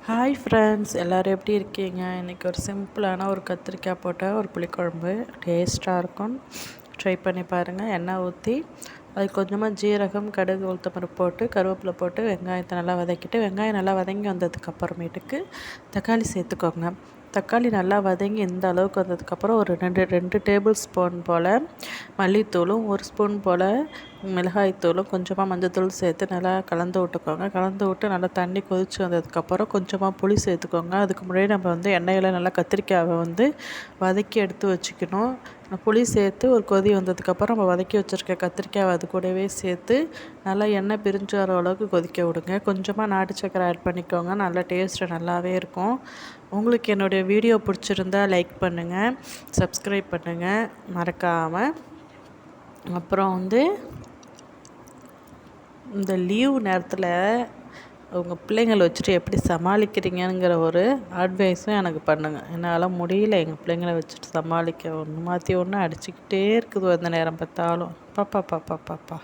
Hi friends, எல்லோரும் எப்படி இருக்கீங்க? இன்றைக்கி ஒரு சிம்பிளான ஒரு கத்திரிக்காய் போட்ட ஒரு புளிக்குழம்பு டேஸ்ட்டாக இருக்கும். ட்ரை பண்ணி பாருங்கள். எண்ணெய் ஊற்றி அது கொஞ்சமாக ஜீரகம், கடுகு, உளுத்தம்பருப்பு போட்டு கருவேப்பிலை போட்டு வெங்காயத்தை நல்லா வதக்கிட்டு, வெங்காயம் நல்லா வதங்கி வந்ததுக்கப்புறமேட்டுக்கு தக்காளி சேர்த்துக்கோங்க. தக்காளி நல்லா வதங்கி இந்த அளவுக்கு வந்ததுக்கப்புறம் ஒரு ரெண்டு டேபிள் ஸ்பூன் போல் மல்லித்தூளும், ஒரு ஸ்பூன் போல் மிளகாய்த்தூளும், கொஞ்சமாக மஞ்சத்தூள் சேர்த்து நல்லா கலந்து விட்டுக்கோங்க. கலந்து விட்டு நல்லா தண்ணி கொதித்து வந்ததுக்கப்புறம் கொஞ்சமாக புளி சேர்த்துக்கோங்க. அதுக்கு முன்னாடி நம்ம எண்ணெயில் நல்லா கத்திரிக்காயை வதக்கி எடுத்து வச்சுக்கணும். புளி சேர்த்து ஒரு கொதி வந்ததுக்கப்புறம் நம்ம வதக்கி வச்சுருக்க கத்திரிக்காய் அது கூடவே சேர்த்து நல்லா எண்ணெய் பிரிஞ்சு வர அளவுக்கு கொதிக்க விடுங்க. கொஞ்சமாக நாட்டு சக்கரை ஆட் பண்ணிக்கோங்க. நல்லா டேஸ்ட்டு நல்லாவே இருக்கும். உங்களுக்கு என்னுடைய வீடியோ பிடிச்சிருந்தா லைக் பண்ணுங்கள், சப்ஸ்கிரைப் பண்ணுங்கள் மறக்காமல். அப்புறம் இந்த லீவ் நேரத்தில் உங்கள் பிள்ளைங்களை வச்சுட்டு எப்படி சமாளிக்கிறீங்கிற ஒரு அட்வைஸும் எனக்கு பண்ணுங்கள். என்னால் முடியல எங்கள் பிள்ளைங்களை வச்சுட்டு சமாளிக்க. ஒன்று மாற்றி ஒன்று அடிச்சுக்கிட்டே இருக்குது அந்த நேரம் பார்த்தாலும். பாப்பா பாப்பா பாப்பா